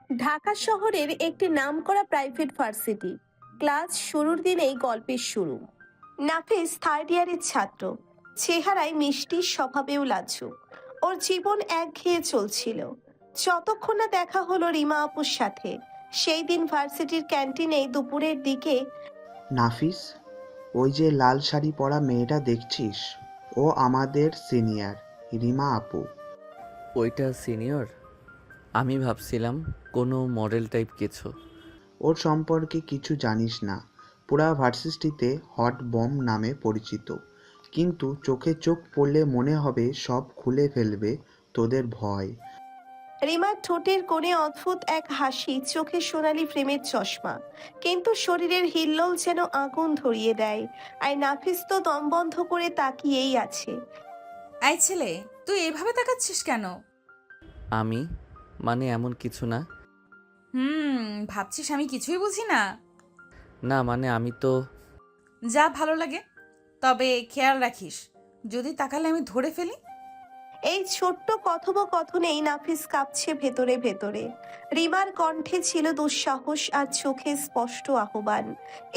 ঢাকা শহরের একটি নামকরা প্রাইভেট ভার্সিটি। ক্লাস শুরুর দিনেই গল্পের শুরু। নাফিস থার্ড ইয়ারের ছাত্র, চেহারায় মিষ্টি, স্বভাবেও লাজুক। ওর জীবন একঘেয়ে চলছিল যতক্ষণ না দেখা হলো রিমা আপুর সাথে। সেই দিন ভার্সিটির ক্যান্টিনে দুপুরের দিকে। নাফিস, ওই যে লাল শাড়ি পরা মেয়েটা দেখছিস, ও আমাদের সিনিয়র, রিমা আপু। ওইটা সিনিয়র? আমি ভাবছিলাম কোনো মডেল টাইপ কিছু। ওর সম্পর্কে কিছু জানিস না, পুরা ভার্সিটিতে হট বম নামে পরিচিত। কিন্তু চোখে চোখ পড়লে মনে হবে সব খুলে ফেলবে, তোদের ভয়। রিমার ঠোঁটের কোণে অদ্ভুত এক হাসি, চোখে সোনালি ফ্রেমের চশমা, কিন্তু শরীরের হিল্লোল যেন আগুন ধরিয়ে দেয়। আর নাফিস তো দম বন্ধ করে তাকিয়েই আছে। এই ছেলে, তুই এভাবে তাকাচ্ছিস কেন? আমি মানে এমন কিছু না। ভাবছিস আমি কিছুই বুঝি না? না মানে আমি তো। যা ভালো লাগে, তবে খেয়াল রাখিস, যদি তাকালে আমি ধরে ফেলি। এই ছোট্ট কথোপকথনেই নাফিস কাঁপছে ভেতরে ভেতরে। রিমার কণ্ঠে ছিল দুঃসাহস আর চোখে স্পষ্ট আহ্বান।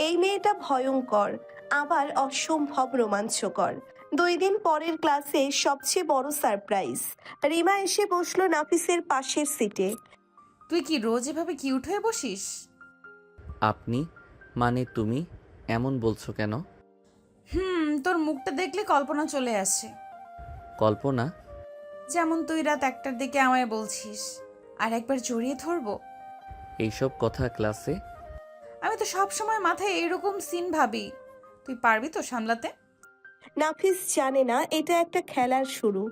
এই মেয়েটা ভয়ঙ্কর, আবার অসম্ভব রোমাঞ্চকর। 2 দিন পরের ক্লাসে সবচেয়ে বড় সারপ্রাইজ। রিমা এসে বসলো নাফিসের পাশের সিটে। তুই কি রোজ এভাবে কিউট হয়ে বসিস? আপনি মানে তুমি এমন বলছো কেন? তোর মুখটা দেখলে কল্পনা চলে আসে। কল্পনা? যেমন তুই রাত 1টার দিকে আমায় বলছিস, আর একবার জড়িয়ে ধরবো। এইসব কথা ক্লাসে? আমি তো সব সময় মাথায় এইরকম সিন ভাবি। তুই পারবি তো সামলাতে? নাফিস জানে না এটা একটা খেলার শুরু,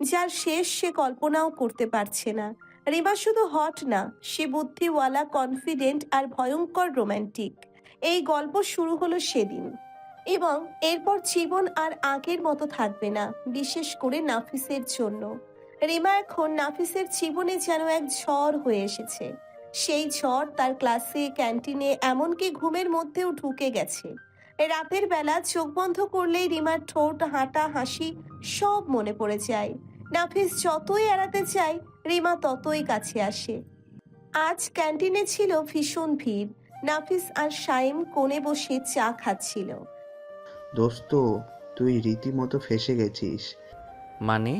যার শেষ সে কল্পনাও করতে পারছে না। রিমা শুধু হট না, সে বুদ্ধিওয়ালা, কনফিডেন্ট আর ভয়ঙ্কর রোমান্টিক। এই গল্প শুরু হলো সেদিন, এবং এরপর জীবন আর আগের মতো থাকবে না, বিশেষ করে নাফিসের জন্য। রিমা এখন নাফিসের জীবনে যেন এক ঝড় হয়ে এসেছে। সেই ঝড় তার ক্লাসে, ক্যান্টিনে, এমনকি ঘুমের মধ্যেও ঢুকে গেছে। রাতের বেলা চোখ বন্ধ করলেই রিমার ঠোঁট, হাঁটা, হাসি সব মনে পড়ে যায়। নাফিস যতই এড়াতে চায়, রিমা ততই কাছে আসে। আজ ক্যান্টিনে ছিল ভীষণ ভিড়। নাফিস আর শাইম কোণে বসে চা খাচ্ছিল। দোস্ত, তুই রীতিমতো ফেঁসে গেছিস। মানে?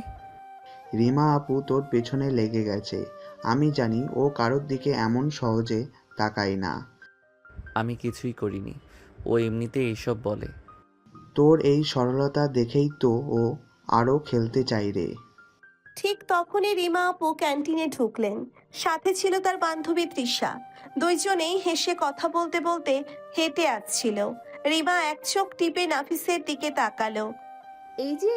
রিমা আপু তোর পেছনে লেগে গেছে। আমি জানি ও কারোর দিকে এমন সহজে তাকায় না। আমি কিছুই করিনি, ও এমনিতে এইসব বলে। তোর এই সরলতা দেখেই তো ও আরও খেলতে চাই রে। ঠিক তখনই রিমা আপু ক্যান্টিনে ঢুকলেন। সাথে ছিল তার বান্ধবী তৃষা। দুইজনেই হেসে কথা বলতে বলতে হেঁটে আসছিল। রিমা এক চোখ টিপে নাফিসের দিকে তাকালো। এই যে,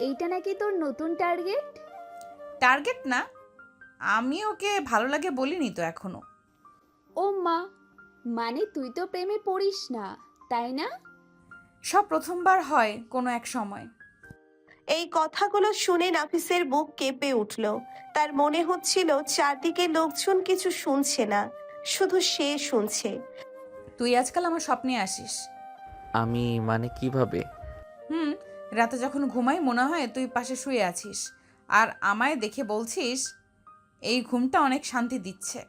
এইটা নাকি তোর নতুন টার্গেট? টার্গেট না, আমি ওকে ভালো লাগে বলিনি তো এখনো। ও মা, মানে তুই তো প্রেমে পড়িস না, তাই না? সব প্রথমবার হয় কোনো এক সময়। এই কথাগুলো শুনে নাফিসের বুক কেঁপে উঠল। তার মনে হচ্ছিল চারদিকে লোকজন কিছু শুনছে না, শুধু সে শুনছে। তুই আজকাল আমার স্বপ্নে আসিস। আমি মানে কিভাবে? হুম রাতে যখন ঘুমাই মনে হয় তুই পাশে শুয়ে আছিস, আর আমায় দেখে বলছিস এই ঘুমটা অনেক শান্তি দিচ্ছে।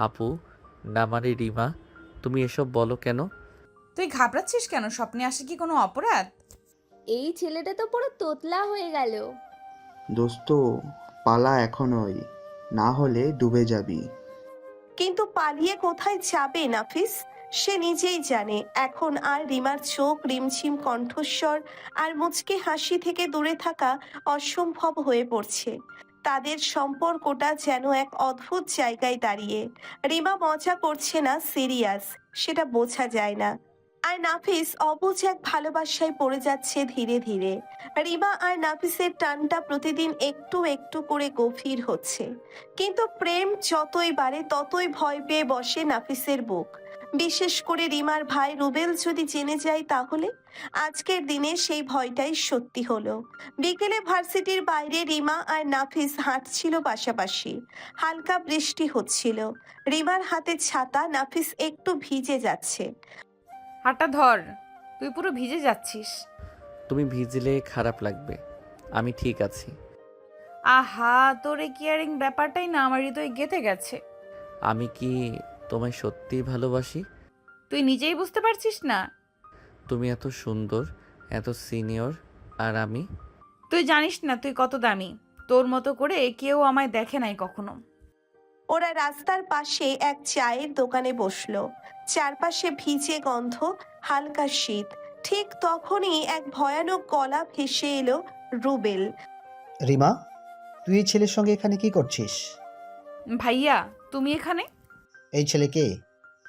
আপু, না মানে রিমা, তুমি এসব বলো কেন? তুই ঘাবড়াচ্ছিস কেন? স্বপ্নে আসে কি কোনো অপরাধ? এই ছেলেটা তো পুরো তোতলা হয়ে গেল। দোস্ত, পালা এখনই, না হলে ডুবে যাবি। কিন্তু পালিয়ে কোথায় যাবে নাফিস? সে নিজেই জানে এখন আর রিমার চোখ, রিমঝিম কণ্ঠস্বর আর মুচকি হাসি থেকে দূরে থাকা অসম্ভব হয়ে পড়ছে। তাদের সম্পর্কটা যেন এক অদ্ভুত জায়গায় দাঁড়িয়ে। রিমা মজা করছে না সিরিয়াস, সেটা বোঝা যায় না। আর নাফিস অবুঝ এক ভালোবাসায় পড়ে যাচ্ছে ধীরে ধীরে। রিমা আর নাফিসের টানটা প্রতিদিন একটু একটু করে গভীর হচ্ছে। কিন্তু প্রেম যতই বাড়ে ততই ভয় পেয়ে বসে নাফিসের বুক। বিশেষ করে রিমার ভাই রুবেল যদি জেনে যায় তাহলে। আজকের দিনে সেই ভয়টাই সত্যি হলো। বিকেলে ভার্সিটির বাইরে রিমা আর নাফিস হাঁটছিল পাশাপাশি। হালকা বৃষ্টি হচ্ছিল। রিমার হাতে ছাতা, নাফিস একটু ভিজে যাচ্ছে। হাঁটা ধর, তুই পুরো ভিজে যাচ্ছিস। তুমি ভিজলে খারাপ লাগবে, আমি ঠিক আছি। আহা, তোর এই কেয়ারিং ব্যাপারটাই না আমার হৃদয়ে গেঁথে গেছে। আমি কি তোমায় সত্যিই ভালোবাসি? তুই নিজেই বুঝতে পারছিস না? তুমি এত সুন্দর, এত সিনিয়র, আর আমি? তুই জানিস না তুই কত দামি। তোর মতো করে কেউ আমায় দেখে নাই কখনো। ওরা রাস্তার পাশে এক চায়ের দোকানে বসলো। চারপাশে ভিজে গন্ধ, হালকা শীত। ঠিক তখনই এক ভয়ানক গলা ভেসে এলো রুবেল। রিমা, তুই এই ছেলের সঙ্গে এখানে কি করছিস? ভাইয়া, তুমি এখানে? এই ছেলে কে?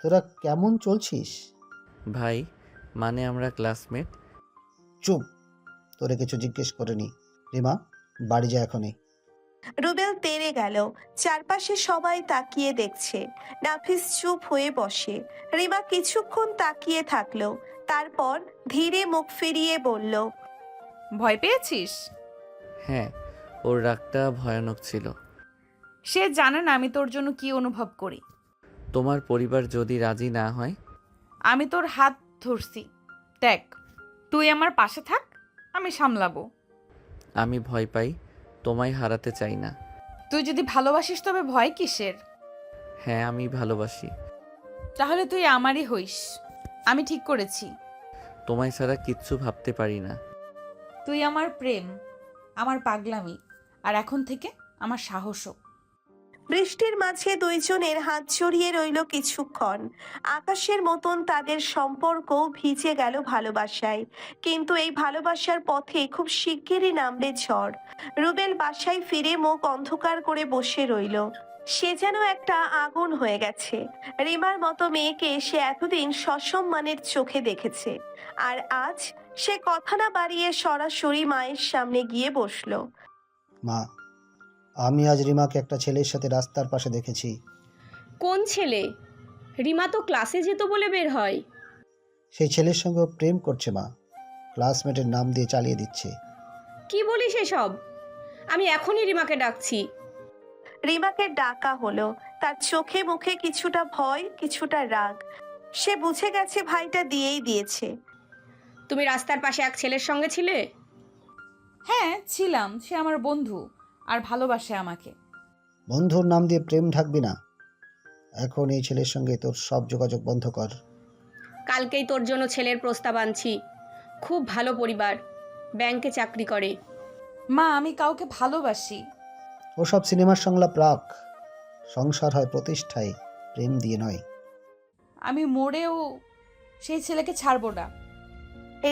তোরা কেমন চলছিস? ভাই, মানে আমরা ক্লাসমেট। চুপ, তোরে কিছু জিজ্ঞেস করিনি। রিমা, বাড়ি যা এখনই। রুবেল তেড়ে গেল। চারপাশে সবাই তাকিয়ে দেখছে। নাফিস চুপ হয়ে বসে। রিমা কিছুক্ষণ তাকিয়ে থাকলো, তারপর ধীরে মুখ ফিরিয়ে বলল, ভয় পেয়েছিস? হ্যাঁ, ওর রাগটা ভয়ানক ছিল। সে জানে না আমি তোর জন্য কি অনুভব করি। তোমার পরিবার যদি রাজি না হয়? আমি তোর হাত ধরছি, দেখ, তুই আমার পাশে থাক, আমি সামলাবো। আমি ভয় পাই, তোমায় হারাতে চাই না। তুই যদি ভালোবাসিস তবে ভয় কিসের? হ্যাঁ, আমি ভালোবাসি। তাহলে তুই আমারই হইস। আমি ঠিক করেছি। তোমায় ছাড়া কিচ্ছু ভাবতে পারি না। তুই আমার প্রেম, আমার পাগলামি, আর এখন থেকে আমার সাহসও। বৃষ্টির মাঝে দুইজনের হাত জড়িয়ে রইল কিছুক্ষণ। আকাশের মতন তাদের সম্পর্ক ভিজে গেল ভালোবাসায়। কিন্তু এই ভালোবাসার পথে খুব শিগগিরই নামবে ঝড়। রুবেল বাসায় ফিরে মুখ অন্ধকার করে বসে রইল। সে যেন একটা আগুন হয়ে গেছে। রিমার মতো মেয়েকে সে এতদিন সসম্মানের চোখে দেখেছে, আর আজ সে কথা না বাড়িয়ে সরাসরি মায়ের সামনে গিয়ে বসলো। মা, আমি আজ রিমাকে একটা ছেলের সাথে রাস্তার পাশে দেখেছি। কোন ছেলে? রিমা তো ক্লাসে যেত বলে বের হয়। সেই ছেলের সঙ্গে ও প্রেম করছে মা। ক্লাসমেটের নাম দিয়ে চালিয়ে দিচ্ছে। কি বলিস এসব? আমি এখনই রিমাকে ডাকছি। রিমাকে ডাকা হলো। তার চোখে মুখে কিছুটা ভয়, কিছুটা রাগ। সে বুঝে গেছে ভাইটা দিয়েই দিয়েছে। তুমি রাস্তার পাশে এক ছেলের সঙ্গে ছিলে? হ্যাঁ ছিলাম, সে আমার বন্ধু আর ভালোবাসে আমাকে। বন্ধুর নাম দিয়ে প্রেম ঢাকবি না। এখন এই ছেলের সঙ্গে তোর সব যোগাযোগ বন্ধ কর। কালকেই তোর জন্য ছেলের প্রস্তাব আনছি। খুব ভালো পরিবার, ব্যাংকে চাকরি করে। মা, আমি কাউকে ভালোবাসি। ওসব সিনেমার সংলাপ রাখ। সংসার হয় প্রতিষ্ঠায়, প্রেম দিয়ে নয়। আমি মরেও সেই ছেলেকে ছাড়বো না।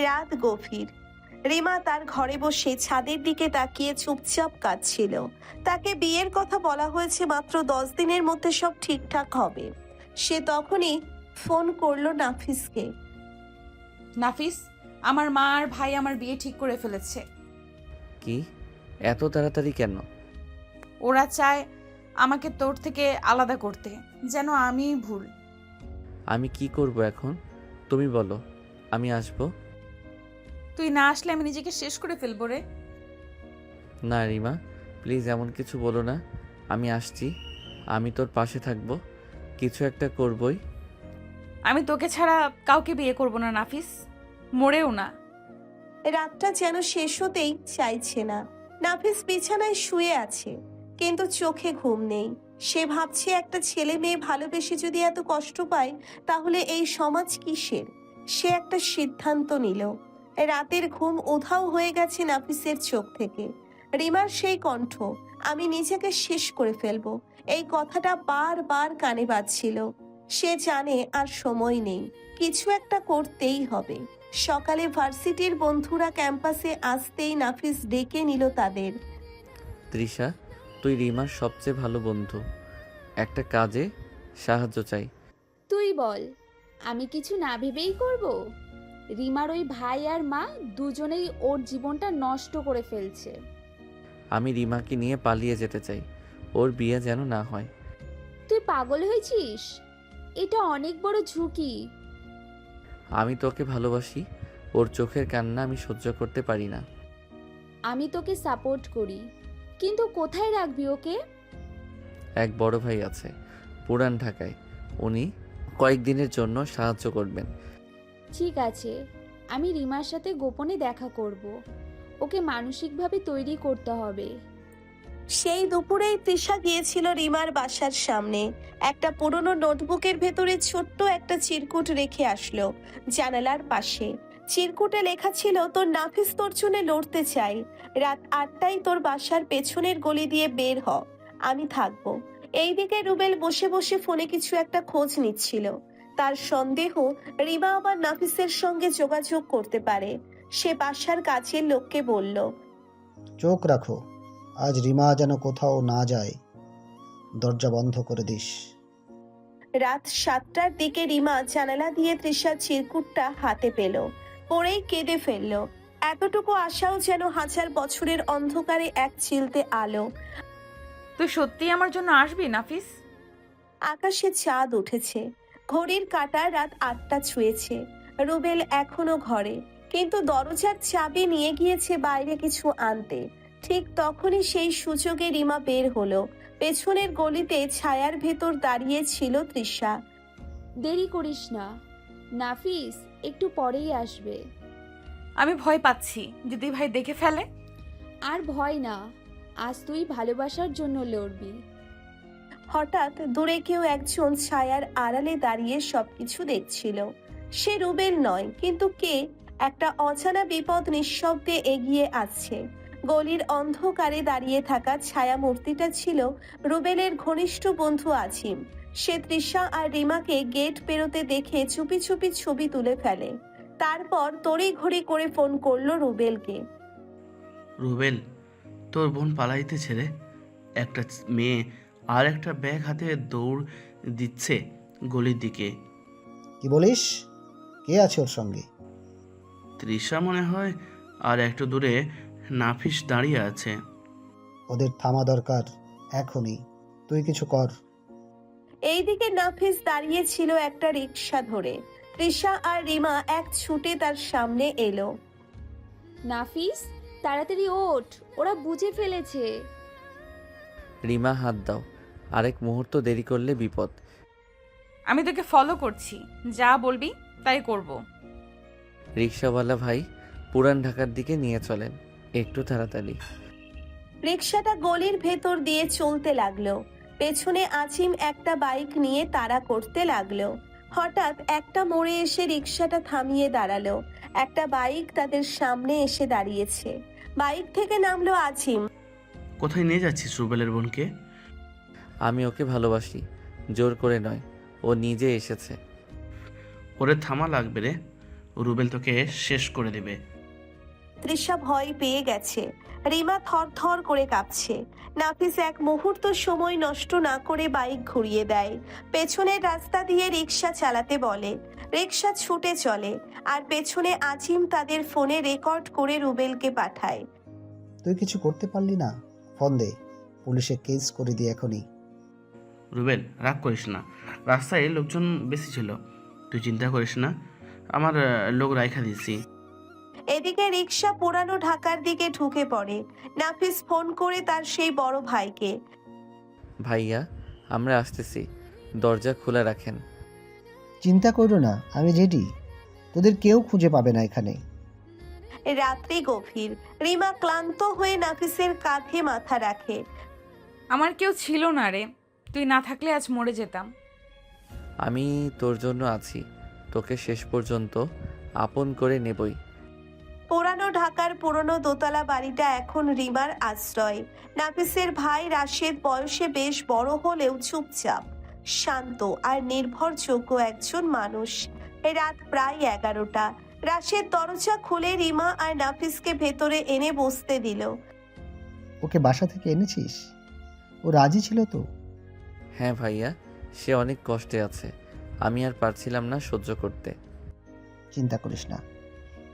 রাত গভীর। রিমা তার ঘরে বসে ছাদের দিকে তাকিয়ে চুপচাপ কাঁদছিল। তাকে বিয়ের কথা বলা হয়েছে মাত্র 10 দিনের মধ্যে সব ঠিকঠাক হবে। সে তখনই ফোন করলো নাফিসকে। নাফিস, আমার মা আর ভাই আমার বিয়ে ঠিক করে ফেলেছে। কি, এত তাড়াতাড়ি কেন? ওরা চায় আমাকে তোর থেকে আলাদা করতে, যেন আমিই ভুল। আমি কি করব এখন? তুমি বলো, আমি আসবো। তুই না আসলে আমি নিজেকে শেষ করে ফেলবো রে। না রিমা, প্লিজ এমন কিছু বলো না। আমি আসছি, আমি তোর পাশে থাকবো, কিছু একটা করবই। আমি তোকে ছাড়া কাউকে বিয়ে করব না নাফিস, মরেও না। রাতটা যেন শেষ হতেই চাইছে না। নাফিস বিছানায় শুয়ে আছে, কিন্তু চোখে ঘুম নেই। সে ভাবছে একটা ছেলে মেয়ে ভালোবেসে যদি এত কষ্ট পায়, তাহলে এই সমাজ কিসের? সে একটা সিদ্ধান্ত নিল। রাতের ঘুম উধাও হয়ে গেছে নাফিসের চোখ থেকে। রিমার সেই কণ্ঠ, আমি নিজেকে শেষ করে ফেলবো, এই কথাটা বারবার কানে বাজছিল। সে জানে আর সময় নেই, কিছু একটা করতেই হবে। সকালে ভার্সিটির বন্ধুরা ক্যাম্পাসে আসতেই নাফিস ডেকে নিল তাদের। তৃষা, তুই রিমার সবচেয়ে ভালো বন্ধু, একটা কাজে সাহায্য চাই। তুই বল, আমি কিছু না ভেবেই করব? রিমার ওই ভাই আর মা দুজনেই ওর জীবনটা নষ্ট করে ফেলছে। আমি রিমাকে নিয়ে পালিয়ে যেতে চাই, ওর বিয়ে যেন না হয়। তুই পাগল হয়েছিস? এটা অনেক বড় ঝুঁকি। আমি তোকে ভালোবাসি, ওর চোখের কান্না আমি সহ্য করতে পারি না। আমি তোকে সাপোর্ট করি, কিন্তু কোথায় রাখবি ওকে? এক বড় ভাই আছে পুরান ঢাকায়, উনি কয়েকদিনের জন্য সাহায্য করবেন। ঠিক আছে, আমি রিমার সাথে গোপনে দেখা করব। ওকে মানসিকভাবে তৈরি করতে হবে। সেই দুপুরেই তৃষা গিয়েছিল রিমার বাসার সামনে। একটা পুরনো নোটবুকের ভেতরে ছোট্ট একটা চিরকুট রেখে আসলো জানালার পাশে। চিরকুটে লেখা ছিল, তোর নাফিস তোর জন্য লড়তে চাই, রাত 8টায় তোর বাসার পেছনের গলি দিয়ে বের হ, আমি থাকবো। এইদিকে রুবেল বসে বসে ফোনে কিছু একটা খোঁজ নিচ্ছিল। তার সন্দেহ রিমা আবার নাফিসের সঙ্গে যোগাযোগ করতে পারে। সে বাসার কাছের লোককে বলল, চোখ রাখো, আজ রিমা যেন কোথাও না যায়, দরজা বন্ধ করে দিস। রাত 7টার দিকে রিমা জানালা দিয়ে তৃষার চিরকুটটা হাতে পেল, পরেই কেঁদে ফেলল। এতটুকু আশাও যেন হাজার বছরের অন্ধকারে এক চিলতে আলো। তুই সত্যি আমার জন্য আসবি নাফিস? আকাশে চাঁদ উঠেছে, ঘড়ির কাঁটা রাত 8টা ছুঁয়েছে। রুবেল এখনো ঘরে, কিন্তু দরজার চাবি নিয়ে গিয়েছে বাইরে কিছু আনতে। ঠিক তখনই সেই সুযোগে রিমা বের হলো। পেছনের গলিতে ছায়ার ভেতর দাঁড়িয়ে ছিল তৃষা। দেরি করিস না, নাফিস একটু পরেই আসবে। আমি ভয় পাচ্ছি যদি ভাই দেখে ফেলে। আর ভয় না, আজ তুই ভালোবাসার জন্য লড়বি। হঠাৎ দূরে কেউ একজন ছায়ার আড়ালে দাঁড়িয়ে সবকিছু দেখছিল। সে রুবেল নয়, কিন্তু কে? একটা অজানা বিপদ নিঃশব্দে এগিয়ে আসছে। গলির অন্ধকারে দাঁড়িয়ে থাকা ছায়া মূর্তিটা ছিল রুবেলের ঘনিষ্ঠ বন্ধু আজিম। সে তৃষা আর রিমাকে গেট পেরোতে দেখে চুপি চুপি ছবি তুলে ফেলে। তারপর তড়িঘড়ি করে ফোন করলো রুবেলকে। রুবেল, তোর বোন পালাইতেছে রে। একটা মেয়ে আর একটা ব্যাগ হাতে দৌড় দিচ্ছে গলির দিকে। কি বলিস? কে আছে ওর সঙ্গে? তৃষা মনে হয়, আর একটু দূরে নাফিস দাঁড়িয়ে আছে। ওদের থামা দরকার এখনই, তুই কিছু কর। এইদিকে নাফিস দাঁড়িয়ে ছিল একটা রিকশা ধরে। তৃষা আর রিমা এক ছুটে তার সামনে এলো। নাফিস, তাড়াতাড়ি ওঠ, ওরা বুঝে ফেলেছে। রিমা হাত দাও, আরেক মুহূর্ত দেরি করলে বিপদ। আমি তোকে ফলো করছি, যা বলবি তাই করব। রিক্সাওয়ালা ভাই, পুরান ঢাকার দিকে নিয়ে চলেন, একটু তাড়াতাড়ি। রিকশাটা গলির ভেতর দিয়ে চলতে লাগলো। পেছনে আজিম একটা বাইক নিয়ে তাড়া করতে লাগলো। হঠাৎ একটা মোড়ে এসে রিকশাটা থামিয়ে দাঁড়ালো। একটা বাইক তাদের সামনে এসে দাঁড়িয়েছে। বাইক থেকে নামলো আজিম। কোথায় নিয়ে যাচ্ছিস রুবেলের বোনকে? আমি ওকে ভালোবাসি, জোর করে নয়, ও নিজে এসেছে। ওরে থামা লাগবে রে, রুবেল তোকে শেষ করে দেবে। তৃষা ভয় পেয়ে গেছে। রিমা থরথর করে কাঁপছে। নাফিস এক মুহূর্ত সময় নষ্ট না করে বাইক ঘুরিয়ে দেয়। পেছনের রাস্তা দিয়ে রিকশা চালাতে বলে। রিকশা ছুটে চলে, আর পেছনে আজিম তাদের ফোনে রেকর্ড করে রুবেলকে পাঠায়। তুই কিছু করতে পারলি না? ফোন দে, পুলিশে কেস করে দি এখনই। রুবেল, রাগ করিস না, রাস্তায় লোকজন বেশি ছিল, তুই চিন্তা করিস না, আমার লোক রাইখা দিছি। এদিকে রিকশা পুরানো ঢাকার দিকে ঢুকে পড়ে। নাফিস ফোন করে তার সেই বড় ভাইকে। ভাইয়া, আমরা আসতেছি, দরজা খোলা রাখেন। চিন্তা করো না, আমি রেডি, তোদের কেউ খুঁজে পাবে না এখানে। রাত্রি গভীর। রিমা ক্লান্ত হয়ে নাফিসের কাঁধে মাথা রাখে। আমার কেউ ছিল না রে, তুই না থাকলে আজ মরে যেতাম। আমি তোর জন্য আছি, তোকে শেষ পর্যন্ত আপন করে নেবই। পুরানো ঢাকার পুরনো দোতলা বাড়িটা এখন রিমার আশ্রয়। নাফিসের ভাই রাশেদ বয়সে বেশ বড় হলেও চুপচাপ, শান্ত আর নির্ভরযোগ্য একজন মানুষ। রাত প্রায় 11টা। রাশেদ দরজা খুলে রিমা আর নাফিসকে ভেতরে এনে বসতে দিল। ওকে বাসা থেকে এনেছিস? ও রাজি ছিল তো? হ্যাঁ ভাইয়া, সে অনেক কষ্টে আছে, আমি আর পারছিলাম না সহ্য করতে। চিন্তা করিস না,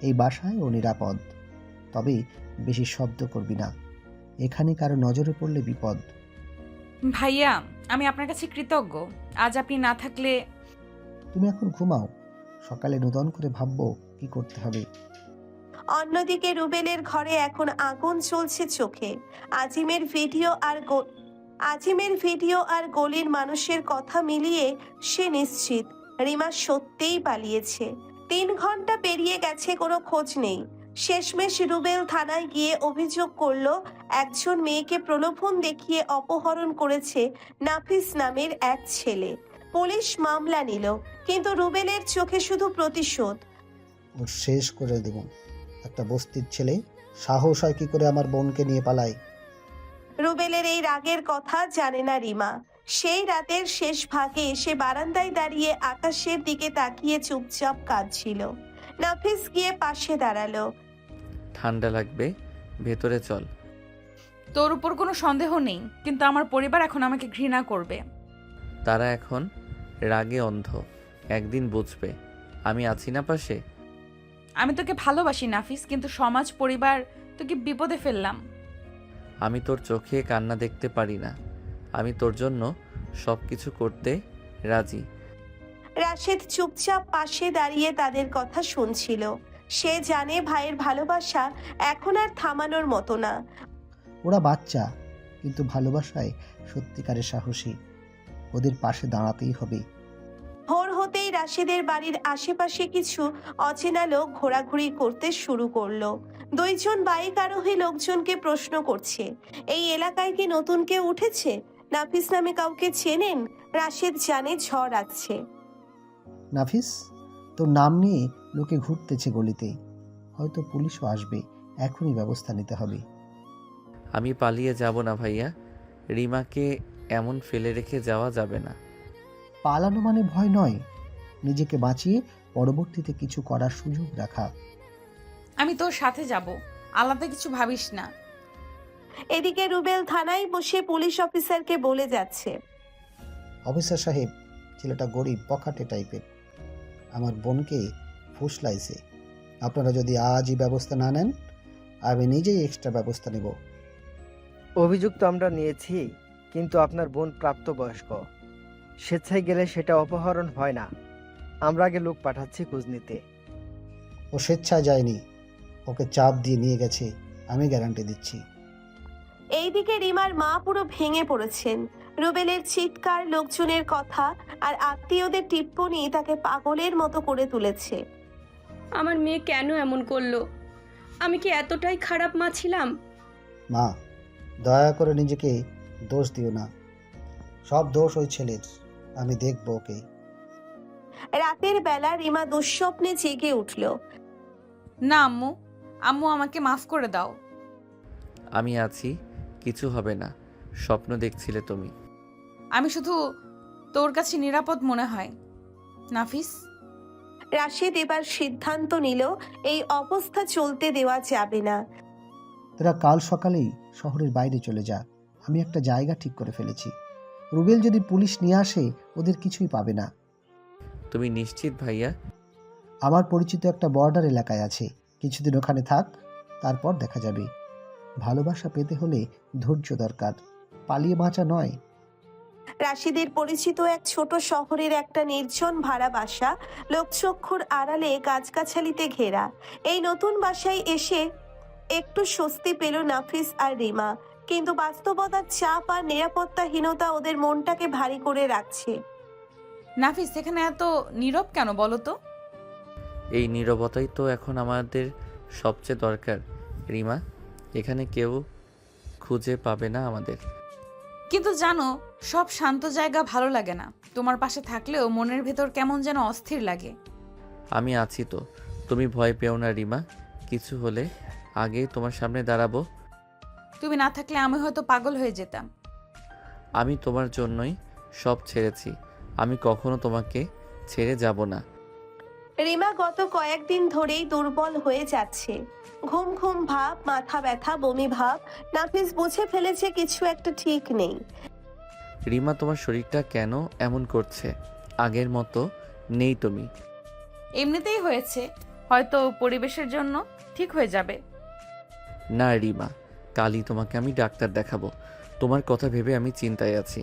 এই বাসায় ও নিরাপদ। তবে বেশি শব্দ করবি না, এখানে কারো নজরে পড়লে বিপদ। ভাইয়া, আমি আপনার কাছে কৃতজ্ঞ, আজ আপনি না থাকলে। তুমি এখন ঘুমাও, সকালে নতুন করে ভাববো কি করতে হবে। অন্যদিকে রুবেলের ঘরে এখন আগুন জ্বলছে চোখে। আজিমের ভিডিও আর গলির মানুষের কথা মিলিয়ে সে নিশ্চিত রিমা সত্যিই পালিয়েছে। 3 ঘন্টা পেরিয়ে গেছে, কোনো খোঁজ নেই। শেষমেশ রুবেল থানায় গিয়ে অভিযোগ করলো একজন মেয়েকে প্রলোভন দেখিয়ে অপহরণ করেছে নাফিস নামের এক ছেলে। পুলিশ মামলা নিল, কিন্তু রুবেলের চোখে শুধু প্রতিশোধ। ওর শেষ করে দেব। একটা বস্তির ছেলে সাহস হয় কি করে আমার বোনকে নিয়ে পালায়? রুবেলের এই রাগের কথা জানে না রিমা। সেই রাতের শেষ ভাগে সে বারান্দায় দাঁড়িয়ে আকাশের দিকে তাকিয়ে চুপচাপ কাঁদছিল। নাফিস গিয়ে পাশে দাঁড়ালো। ঠান্ডা লাগবে, ভেতরে চল। তোর উপর কোনো সন্দেহ নেই, কিন্তু আমার পরিবার এখন আমাকে ঘৃণা করবে। তারা এখন রাগে অন্ধ, একদিন বুঝবে। আমি আছি না পাশে। আমি তোকে ভালোবাসি নাফিস, কিন্তু সমাজ পরিবার তোকে বিপদে ফেললাম। আমি তোর চোখে কান্না দেখতে পারি না। আমি তোর জন্য সব কিছু করতে রাজি। রাশেদ চুপচাপ পাশে দাঁড়িয়ে তাদের কথা শুনছিল। সে জানে ভাইয়ের ভালোবাসা এখন আর থামানোর মতো না। ওরা বাচ্চা, কিন্তু ভালোবাসায় সত্যিকারের সাহসী। ওদের পাশে দাঁড়াতেই হবে। ভোর হতেই রাশেদের বাড়ির আশেপাশে কিছু অচেনা লোক ঘোরাঘুরি করতে শুরু করলো। দুইজন বাইক আরোহী লোকজনকে প্রশ্ন করছে, এই এলাকায় কি নতুন কেউ উঠেছে? নাফিস নামে কাউকে চেনেন? রাশেদ জানে ঝড় আসছে। নাফিস, তোর নাম নিয়ে লোকে ঘুরতেছে গলিতে। হয়তো পুলিশও আসবে, এখনই ব্যবস্থা নিতে হবে। আমি পালিয়ে যাব না ভাইয়া। রিমাকে এমন ফেলে রেখে যাওয়া যাবে না। পালানো মানে ভয় নয়, নিজেকে বাঁচিয়ে পরবর্তীতে কিছু করার সুযোগ রাখা। আমি তোর সাথে যাব, আলাদা কিছু ভাবিস না। এদিকে রুবেল থানায় বসে পুলিশ অফিসারকে বলে যাচ্ছে, অফিসার সাহেব, ছেলেটা গরিব বখাটে টাইপের, আমার বোনকে ফুসলাইছে। আপনারা যদি আজই ব্যবস্থা না নেন, আমি নিজেই এক্সট্রা ব্যবস্থা নেব। অভিযোগ তো আমরা নিয়েছি, কিন্তু আপনার বোন প্রাপ্তবয়স্ক। স্বেচ্ছায় গেলে সেটা অপহরণ হয় না। আমরা আগে লোক পাঠাচ্ছি খোঁজ নিতে। ও স্বেচ্ছায় যায়নি, ওকে চাপ দিয়ে নিয়ে গেছে, আমি গ্যারান্টি দিচ্ছি। এইদিকে রিমার মা পুরো ভেঙে পড়েছেন। রুবেলের চিৎকার, লোকজনের কথা আর আত্মীয়দের টিপ্পনি তাকে পাগলের মতো করে তুলেছে। আমার মেয়ে কেন এমন করলো? আমি কি এতটাই খারাপ মা ছিলাম? মা, দয়া করে নিজেকে দোষ দিও না। সব দোষ ওই ছেলের। আমি দেখবো ওকে। রাতের বেলা রিমা দুঃস্বপ্নে জেগে উঠল। না আম্মু, আম্মু আমাকে মাফ করে দাও। আমি আছি, কিছু হবে না। স্বপ্ন দেখছিলে তুমি। আমি শুধু তোর কাছে নিরাপদ মনে হয় নাফিস। রাশেদ এবার সিদ্ধান্ত নিল এই অবস্থা চলতে দেওয়া যাবে না। তোরা কাল সকালেই শহরের বাইরে চলে যা। আমি একটা জায়গা ঠিক করে ফেলেছি। রুবেল যদি পুলিশ নিয়ে আসে, ওদের কিছুই পাবে না। তুমি নিশ্চিত ভাইয়া? আমার পরিচিত একটা বর্ডার এলাকায় আছে, কিছুদিন ওখানে থাক, তারপর দেখা যাবে। ভালোবাসা পেতে হলে ধৈর্য দরকার, পালিয়ে বাঁচা নয়। রাশিদের পরিচিত এক ছোট শহরের একটা নির্জন ভাড়া বাসা, লোকচক্ষুর আড়ালে গাছগাছালিতে ঘেরা। এই নতুন বাসায় এসে একটু স্বস্তি পেল নাফিস আর রিমা, কিন্তু বাস্তবতার চাপ আর নিরাপত্তাহীনতা ওদের মনটাকে ভারী করে রাখছে। নাফিস, এখানে এত নীরব কেন বলো তো? এই নীরবতাই তো এখন আমাদের সবচেয়ে দরকার রিমা। এখানে কেউ খুঁজে পাবে না আমাদের। কিন্তু জানো, সব শান্ত জায়গা ভালো লাগে না। তোমার পাশে থাকলেও মনের ভেতর কেমন যেন অস্থির লাগে। আমি আছি তো, তুমি ভয় পেও না রিমা। কিছু হলে আগেই তোমার সামনে দাঁড়াবো। তুমি না থাকলে আমি হয়তো পাগল হয়ে যেতাম। আমি তোমার জন্যই সব ছেড়েছি। আমি কখনো তোমাকে ছেড়ে যাব না। রিমা গত কয়েকদিন ধরেই দুর্বল হয়ে যাচ্ছে। ঘুম ঘুম ভাব, মাথা ব্যথা, বমি ভাব। নাফিস বুঝে ফেলেছে কিছু একটা ঠিক নেই। রিমা, তোমার শরীরটা কেন এমন করছে? আগের মতো নেই তুমি। এমনিতেই হয়েছে, হয়তো পরিবেশের জন্য ঠিক হয়ে যাবে। না রিমা, কালই তোমাকে আমি ডাক্তার দেখাবো। তোমার কথা ভেবে আমি চিন্তায় আছি।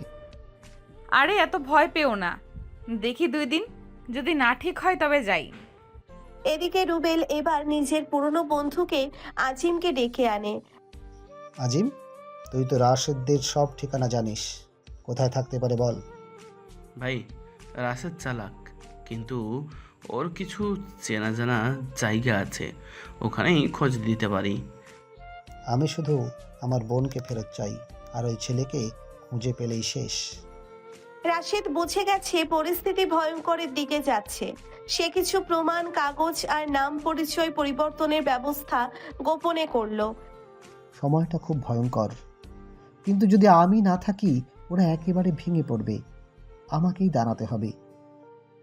আরে এত ভয় পেও না, দেখি 2 দিন, যদি না ঠিক হয় তবে যাই। এদিকে রুবেল এবার নিজের পুরনো বন্ধুকে আজিমকে ডেকে আনে। আজিম, তুই তো রাশেদদের সব ঠিকানা জানিস, কোথায় থাকতে পারে বল। ভাই, রাশেদ চালাক, কিন্তু ওর কিছু চেনা জানা জায়গা আছে, ওখানেই খোঁজ দিতে পারি। আমি শুধু আমার বোনকে ফেরত চাই, আর ওই ছেলেকে খুঁজে পেলেই শেষ। রাশেদ বুঝে গেছে পরিস্থিতি ভয়ঙ্করের দিকে যাচ্ছে। সে কিছু প্রমাণ, কাগজ আর নাম পরিচয় পরিবর্তনের ব্যবস্থা গোপনে করলো। সময়টা খুব ভয়ঙ্কর, কিন্তু যদি আমি না থাকি ওরা একেবারে ভেঙে পড়বে। আমাকেই দাঁড়াতে হবে।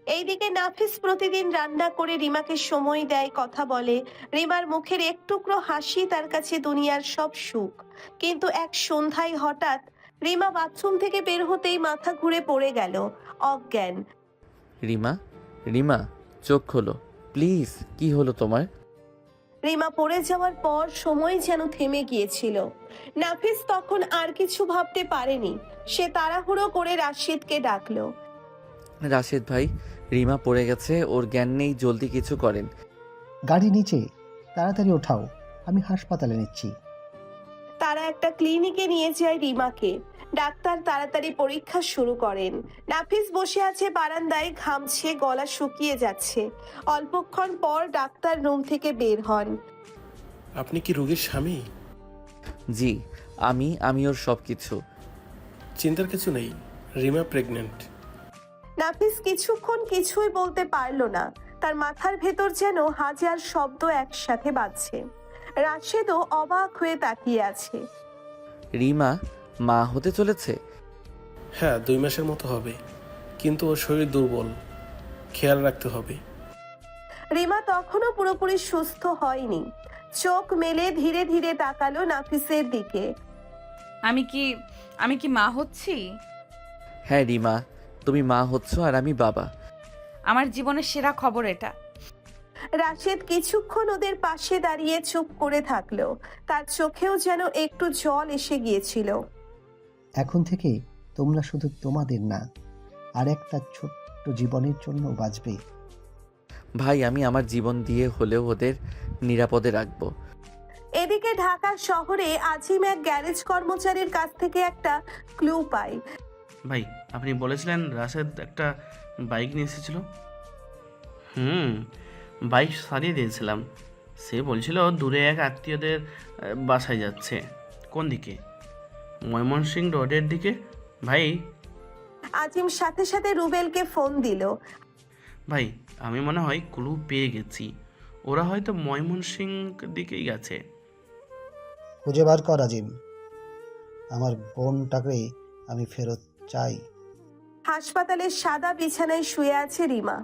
এইদিকে নাফিস প্রতিদিন রান্না করে রিমাকে সময় দেয়, কথা বলে। রিমার মুখের এক টুকরো হাসি তার কাছে দুনিয়ার সব সুখ। কিন্তু এক সন্ধ্যায় হঠাৎ রিমা বাথরুম থেকে বের হতেই মাথা ঘুরে পড়ে গেল, অজ্ঞান। রিমা, রিমা, চোখ খোলো প্লিজ। কি হলো তোমার? রিমা পড়ে যাওয়ার পর সময় যেন থেমে গিয়েছিল। নাফিস তখন আর কিছু ভাবতে পারেনি। সে তাড়াহুড়ো করে রাশিদকে ডাকলো। রাশেদ ভাই, রিমা পড়ে গেছে, ওর জ্ঞান নেই, জলদি কিছু করেন। গাড়ি নিচে, তাড়াতাড়ি ওঠাও, আমি হাসপাতালে নিচ্ছি। তারা একটা ক্লিনিকে নিয়ে যায় রিমাকে। ডাক্তার তাড়াতাড়ি পরীক্ষা শুরু করেন। নাফিস বসে আছে বারান্দায়, ঘামছে, গলা শুকিয়ে যাচ্ছে। অল্পক্ষণ পর ডাক্তার রুম থেকে বের হন। আপনি কি রোগীর স্বামী? জি, আমি ওর সব কিছু। চিন্তার কিছু নেই, রিমা প্রেগনেন্ট। নাফিস কিছুক্ষণ কিছুই বলতে পারলো না। তার মাথার ভেতর যেন হাজার শব্দ একসাথে বাজছে। রাশেদও অবাক হয়ে তাকিয়ে আছে। রিমা মা হতে চলেছে? হ্যাঁ, 2 মাসের মতো হবে, কিন্তু ওর শরীর দুর্বল, খেয়াল রাখতে হবে। রিমা তখনও পুরোপুরি সুস্থ হয়নি। চোখ মেলে ধীরে ধীরে তাকালো নাফিসের দিকে। আমি কি মা হচ্ছি? হ্যাঁ রিমা, তুমি মা হচ্ছ আর আমি বাবা। আমার জীবনের সেরা খবর এটা। রাশেদ কিছুক্ষণ ওদের পাশে দাঁড়িয়ে চুপ করে থাকলো। তার চোখেও যেন একটু জল এসে গিয়েছিল। এখন থেকে তোমরা শুধু তোমাদের না, আর একটা ছোট্ট জীবনের জন্য বাঁচবে। ভাই, আমি আমার জীবন দিয়ে হলেও ওদের নিরাপদে রাখবো। এদিকে ঢাকা শহরে আজিম এক গ্যারেজ কর্মচারীর কাছ থেকে একটা ক্লু পায়। ভাই, আপনি বলেছিলেন রাশেদ একটা বাইক নিয়ে এসেছিল। বাইক সারিয়ে দিয়েছিলাম। সে বলছিল দূরে এক আত্মীয়দের বাসায় যাচ্ছে। কোন দিকে? ময়মনসিংহ রোডের দিকে। ভাই, আজিম সাথে সাথে রুবেলকে ফোন দিল। ভাই, আমি মনে হয় ক্লু পেয়ে গেছি। ওরা হয়তো ময়মনসিংহ দিকেই গেছে। খুঁজে বার কর আজিম, আমার বোনটাকে আমি ফেরত চাই। হাসপাতালের সাদা বিছানায় শুয়ে আছে রিমা।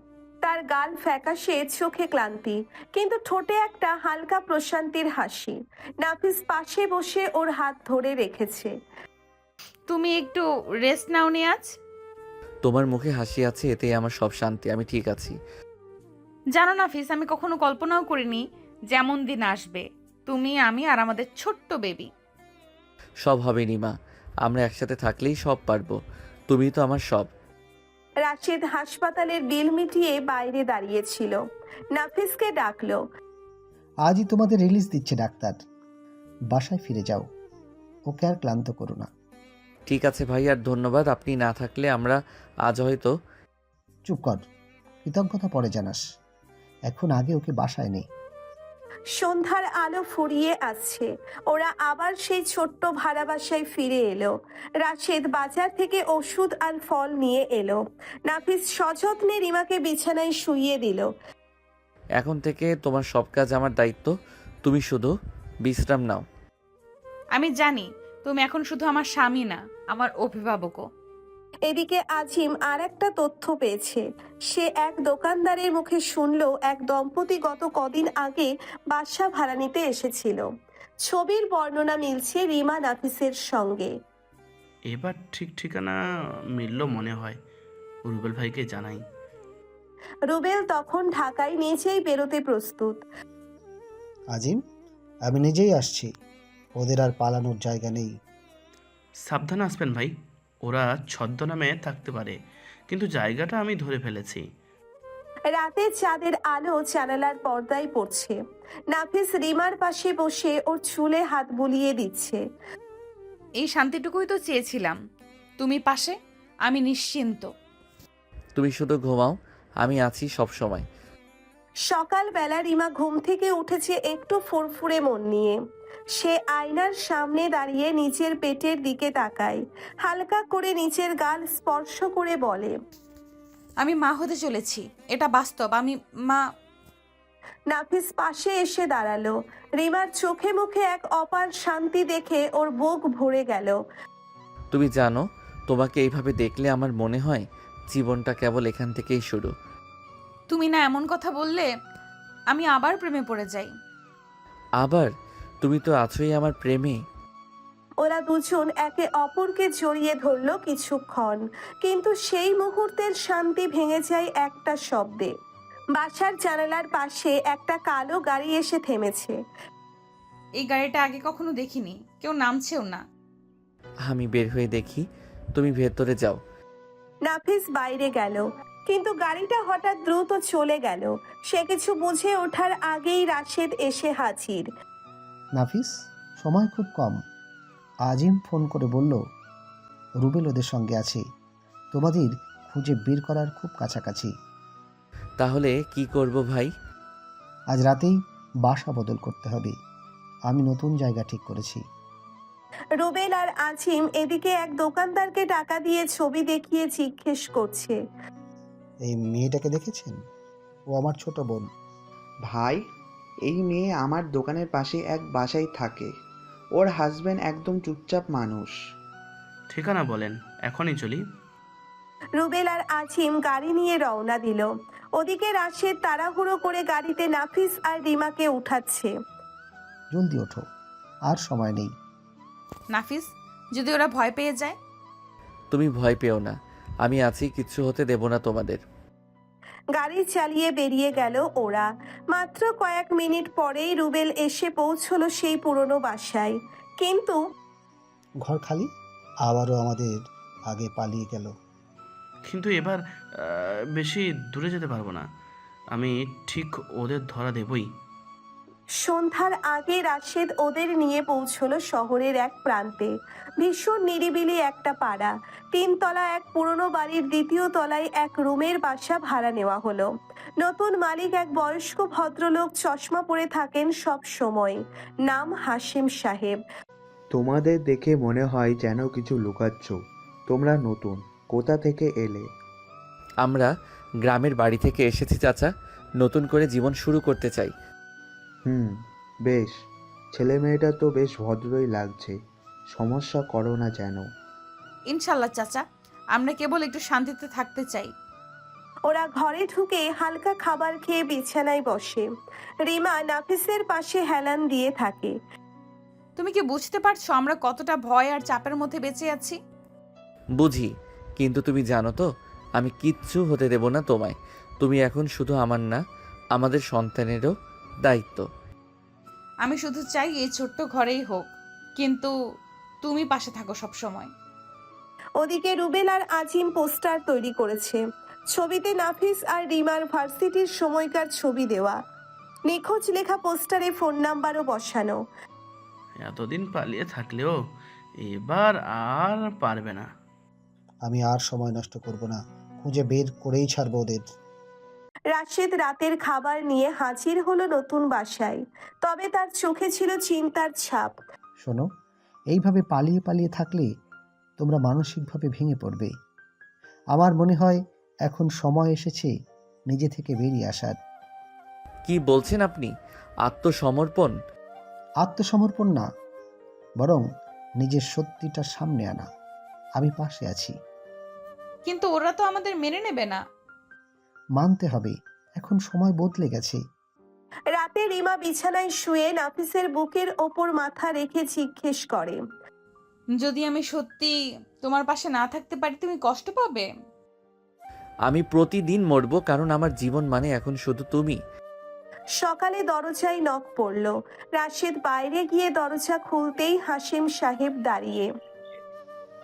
তার গাল ফ্যাকাশে, চোখে ক্লান্তি, কিন্তু ঠোঁটে একটা হালকা প্রশান্তির হাসি। নাফিস পাশে বসে ওর হাত ধরে রেখেছে। তুমি একটু রেস্ট নাও নি আজ। তোমার মুখে হাসি আছে, এতেই আমার সব শান্তি। আমি ঠিক আছি। জানো নাফিস, আমি কখনো কল্পনাও করিনি যেমন দিন আসবে। তুমি, আমি আর আমাদের ছোট্ট বেবি। সব হবে রিমা, আমরা একসাথে থাকলেই সব পারবো। তুমি তো আমার সব। রাশেদ হাসপাতালের বিল মিটিয়ে বাইরে দাঁড়িয়েছিল। নাফিসকে ডাকলো। আজই তোমাদের রিলিজ দিচ্ছে ডাক্তার, বাসায় ফিরে যাও, ওকে আর ক্লান্ত করো না। ঠিক আছে ভাই, আর ধন্যবাদ। আপনি না থাকলে আমরা আজ হয়তো। চুপ কর, কৃতজ্ঞতা পরে জানাস, এখন আগে ওকে বাসায় নেই। সন্ধ্যার আলো ফুরিয়ে আসছে। ওরা আবার সেই ছোট্ট ভাড়া বাসায় ফিরে এলো। রাশেদ বাজার থেকে ওষুধ আর ফল নিয়ে এলো। নাফিস সযত্নে রিমাকে বিছানায় শুইয়ে দিল। এখন থেকে তোমার সব কাজ আমার দায়িত্ব, তুমি শুধু বিশ্রাম নাও। আমি জানি তুমি এখন শুধু আমার স্বামী না, আমার অভিভাবকও। এদিকে আজিম আর একটা তথ্য পেয়েছে। সে এক দোকানদারের মুখে শুনলো এক দম্পতি গত কদিন আগে বাসা ভাড়া নিতে এসেছিল। ছবির বর্ণনা মিলছে রিমা নাফিসের সঙ্গে। এবার ঠিক ঠিকানা মিলল মনে হয়। রুবেল ভাইকে জানাই। রুবেল তখন ঢাকায় নিজেই বেরোতে প্রস্তুত। আজিম, আমি নিজেই আসছি, ওদের আর পালানোর জায়গা নেই। সাবধানে আসবেন ভাই। ওরা ছদ্মনামে থাকতে পারে, কিন্তু জায়গাটা আমি ধরে ফেলেছি। রাতে চাঁদের আলো জানালার পর্দায় পড়ছে। নাফিস রিমার পাশে বসে ওর চুলে হাত বুলিয়ে দিচ্ছে। এই শান্তিটুকুই তো চেয়েছিলাম। তুমি পাশে, আমি নিশ্চিন্ত। তুমি শুধু ঘুমাও, আমি আছি সব সময়। সকালবেলা রিমা ঘুম থেকে উঠেছে একটু ফুরফুরে মন নিয়ে। সে আয়নার সামনে দাঁড়িয়ে নিচের পেটের দিকে তাকায়, হালকা করে নিচের গাল স্পর্শ করে বলে, আমি মা হতে চলেছি, এটা বাস্তব। আমি মা। নাফিস পাশে এসে দাঁড়ালো। রিমার চোখে মুখে এক অপার শান্তি দেখে ওর বুক ভরে গেল। তুমি জানো, তোমাকে এইভাবে দেখলে আমার মনে হয় জীবনটা কেবল এখান থেকেই শুরু। তুমি না এমন কথা বললে আমি আবার প্রেমে পড়ে যাই। আবার? তুমি তো আছোই আমার প্রেমে। ওরা দুজন একে অপরকে জড়িয়ে ধরলো কিছুক্ষণ, কিন্তু সেই মুহূর্তের শান্তি ভেঙে যায় একটা শব্দে। বাসার জানালার পাশে একটা কালো গাড়ি এসে থেমেছে। এই গাড়িটা আগে কখনো দেখিনি, কেউ নামছেও না। আমি বের হয়ে দেখি, তুমি ভেতরে যাও। নাফিস বাইরে গেল, কিন্তু গাড়িটা হঠাৎ দ্রুত চলে গেল। সে কিছু বুঝে ওঠার আগেই রাশেদ এসে হাজির। নাফিস, সময় খুব কম। আজিম ফোন করে বলল রুবেল ওদের সঙ্গে আছে, তোমাদের খুঁজে বের করার খুব কাছাকাছি। তাহলে কি করব ভাই? আজ রাতেই বাসা বদল করতে হবে। আমি নতুন জায়গা ঠিক করেছি। রুবেল আর আজিম এদিকে এক দোকানদারকে টাকা দিয়ে ছবি দেখিয়ে জিজ্ঞেস করছে, এই মেয়েটাকে দেখেছেন? ও আমার ছোট বোন। ভাই, এই মেয়ে আমার দোকানের পাশে এক বাসায় থাকে। ওর হাজবেন্ড একদম চুপচাপ মানুষ। ঠিকানা বলেন, এখনই চলি। রুবেল আর আজিম গাড়ি নিয়ে রওনা দিল। ওদিকে রাশেদ তাড়াহুড়ো করে গাড়িতে নাফিস আর রিমাকে উঠাচ্ছে। জলদি ওঠো, আর সময় নেই। নাফিস, যদি ওরা ভয় পেয়ে যায়? তুমি ভয় পেও না, আমি আছি, কিচ্ছু হতে দেব না তোমাদের। গাড়ি চালিয়ে বেরিয়ে গেল ওরা। মাত্র কয়েক মিনিট পরেই রুবেল এসে পৌঁছলো সেই পুরনো বাসায়। কিন্তু ঘর খালি, আবারও আমাদের আগে পালিয়ে গেল। কিন্তু এবার বেশি দূরে যেতে পারবো না। আমি ঠিক ওদের ধরা দেবই। সন্ধ্যার আগে রাশেদ ওদের নিয়ে পৌঁছলো শহরের এক প্রান্তে। ভীষণ নিরিবিলি একটা পাড়া। 3 তলা এক পুরনো বাড়ির 2য় তলায় এক রুমের বাসা ভাড়া নেওয়া হলো। নতুন মালিক এক বয়স্ক ভদ্রলোক, চশমা পরে থাকেন সব সময়। নাম হাশেম সাহেব। তোমাদের দেখে মনে হয় যেন কিছু লুকাচ্ছ। তোমরা নতুন, কোথা থেকে এলে? আমরা গ্রামের বাড়ি থেকে এসেছি চাচা, নতুন করে জীবন শুরু করতে চাই। বেশ। ছেলে মেয়েটা তো বেশ ভদ্রই লাগছে। সমস্যা করো না যেন। ইনশাল্লাহ চাচা, আমরা কেবল একটু শান্তিতে থাকতে চাই। ওরা ঘরে ঢুকে হালকা খাবার খেয়ে বিছানায় বসে। রিমা নাফিসের পাশে হেলান দিয়ে থাকে। তুমি কি বুঝতে পারছো আমরা কতটা ভয় আর চাপের মধ্যে বেঁচে আছি? বুঝি, কিন্তু তুমি জানো তো, আমি কিচ্ছু হতে দেব না তোমায়। তুমি এখন শুধু আমার না, আমাদের সন্তানেরও দায়িত্ব। আমি শুধু চাই এই ছোট্ট ঘরেই হোক, কিন্তু তুমি পাশে থাকো সব সময়। ওদিকে রুবেল আর আজিম পোস্টার তৈরি করেছে। ছবিতে নাফিস আর রিমার ভার্সিটির সময়কার ছবি দেওয়া। নিখোঁজ লেখা পোস্টারে ফোন নাম্বারও বসানো। এতদিন পালিয়ে থাকলেও এবার আর পারবে না। আমি আর সময় নষ্ট করব না, খুঁজে বের করেই ছাড়বো ওদের। রাশেদ রাতের খাবার নিয়ে হাজির হলো নতুন বাসায়, তবে তার চোখে ছিল চিন্তার ছাপ। শোনো, এইভাবে পালিয়ে পালিয়ে থাকলে তোমরা মানসিকভাবে ভেঙে পড়বে। আমার মনে হয় এখন সময় এসেছে নিজে থেকে বেরিয়ে আসার। কি বলছেন আপনি? আত্মসমর্পণ? আত্মসমর্পণ না, বরং নিজের সত্যিটা সামনে আনা। আমি পাশে আছি। কিন্তু ওরা তো আমাদের মেনে নেবে না। মানতে হবে, এখন সময় বদলে গেছে। রাতে রিমা বিছানায় শুয়ে নাফিসের বুকের ওপর মাথা রেখে জিজ্ঞেস করে, যদি আমি সত্যি তোমার পাশে না থাকতে পারি তুমি কষ্ট পাবে? আমি প্রতিদিন মরবো, কারণ আমার জীবন মানে এখন শুধু তুমি। সকালে দরজায় নক পড়ল। রাশেদ বাইরে গিয়ে দরজা খুলতেই হাশেম সাহেব দাঁড়িয়ে।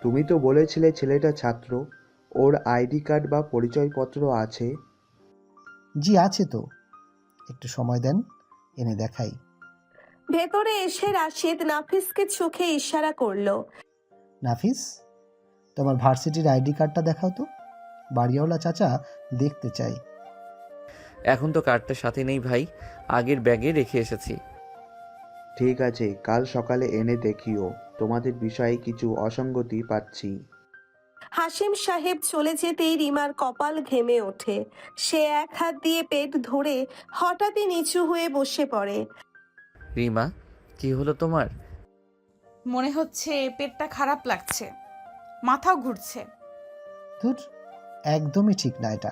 তুমি তো বলেছিলে ছেলেটা ছাত্র। ওর আইডি কার্ড বা পরিচয়পত্র আছে? জি আছে তো, একটু সময় দেন, এনে দেখাই। ভেতরে এসে রাশেদ নাফিসকে চোখে ইশারা করলো। নাফিস, তোমার ভার্সিটির আইডি কার্ডটা দেখাও তো, বাড়িওয়ালা চাচা দেখতে চাই। এখন তো কার্ডটা সাথে নেই ভাই, আগের ব্যাগে রেখে এসেছি। ঠিক আছে, কাল সকালে এনে দেখিও। তোমাদের বিষয়ে কিছু অসঙ্গতি পাচ্ছি। হাসিম সাহেব চলে যেতেই রিমার কপাল ঘেমে ওঠে। সে এক হাত দিয়ে পেট ধরে হঠাৎই নিচু হয়ে বসে পড়ে। রিমা, কি হলো তোমার? মনে হচ্ছে পেটটা খারাপ লাগছে, মাথাও ঘুরছে। ধুর, একদমই ঠিক না এটা।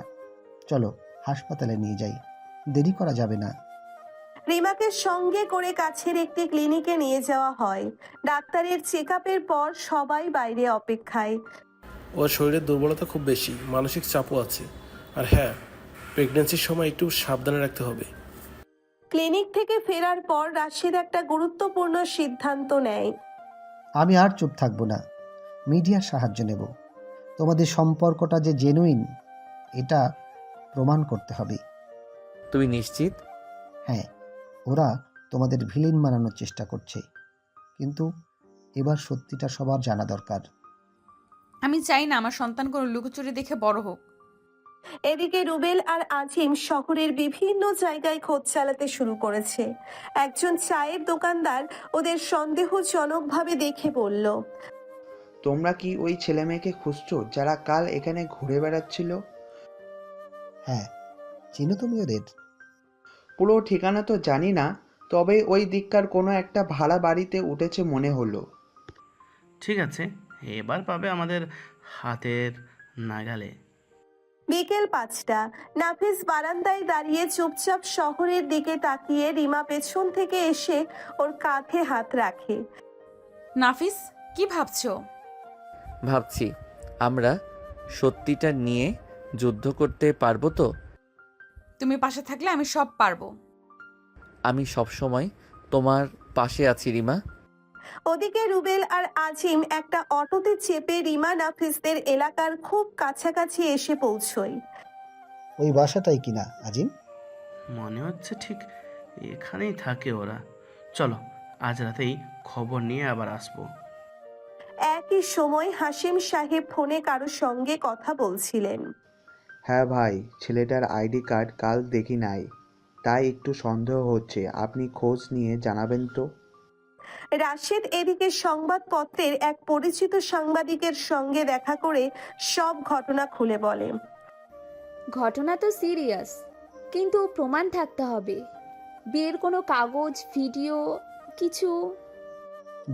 চলো হাসপাতালে নিয়ে যাই, দেরি করা যাবে না। রিমাকে সঙ্গে করে কাছের একটি ক্লিনিকে নিয়ে যাওয়া হয়। ডাক্তারের চেক আপের পর সবাই বাইরে অপেক্ষায়। ওর শরীরের দুর্বলতা খুব বেশি, মানসিক চাপও আছে। আর হ্যাঁ, প্রেগন্যান্সির সময় একটু সাবধানে রাখতে হবে। ক্লিনিক থেকে ফেরার পর রাশিদ একটা গুরুত্বপূর্ণ সিদ্ধান্ত নেয়। আমি আর চুপ থাকবো না, মিডিয়ার সাহায্য নেব। তোমাদের সম্পর্কটা যে জেনুইন এটা প্রমাণ করতে হবে। তুমি নিশ্চিত? হ্যাঁ, ওরা তোমাদের ভিলেন বানানোর চেষ্টা করছে, কিন্তু এবার সত্যিটা সবার জানা দরকার। আমি চাই না আমার সন্তান কোনো লুকোচুরি দেখে বড় হোক। এদিকে রুবেল আর আজিম শহরের বিভিন্ন জায়গায় খোঁজ চালাতে শুরু করেছে। একজন চায়ের দোকানদার ওদের সন্দেহজনকভাবে দেখে বলল, তোমরা কি ওই ছেলে মেয়েকে খুঁজছো যারা কাল এখানে ঘুরে বেড়াচ্ছিল? হ্যাঁ, চিনো তুমি ওদের? পুরো ঠিকানা তো জানি না, তবে ওই দিককার কোনো একটা ভাড়া বাড়িতে উঠেছে মনে হলো। ঠিক আছে, এবার পাবে আমাদের হাতের নাগালে। বিকেল 5টা। নাফিস বারান্দায় দাঁড়িয়ে চুপচাপ শহরের দিকে তাকিয়ে রিমা পেছন থেকে এসে ওর কাঁধে হাত রাখে। নাফিস, কি ভাবছো? ভাবছি আমরা সত্যিটা নিয়ে যুদ্ধ করতে পারবো তো? তুমি পাশে থাকলে আমি সব পারবো। আমি সবসময় তোমার পাশে আছি রিমা। ওদিকে রুবেল আর আজিম একটা অটোতে চেপে রিমা নাফিসদের এলাকার খুব কাছাকাছি এসে পৌঁছয়। ওই বাসাটাই কিনা আজিম? মনে হচ্ছে ঠিক এখানেই থাকে ওরা। চলো, আজ রাতেই খবর নিয়ে আবার আসবো। একই সময় হাসিম সাহেব ফোনে কারো সঙ্গে কথা বলছিলেন। হ্যাঁ ভাই, ছেলেটার আইডি কার্ড কাল দেখি নাই, তাই একটু সন্দেহ হচ্ছে। আপনি খোঁজ নিয়ে জানাবেন তো। রাশেদ এদিকে সংবাদপত্রের এক পরিচিত সাংবাদিকের সঙ্গে দেখা করে সব ঘটনা খুলে বলে। ঘটনা তো সিরিয়াস, কিন্তু প্রমাণ থাকতে হবে। বিয়ের কোনো কাগজ, ভিডিও কিছু?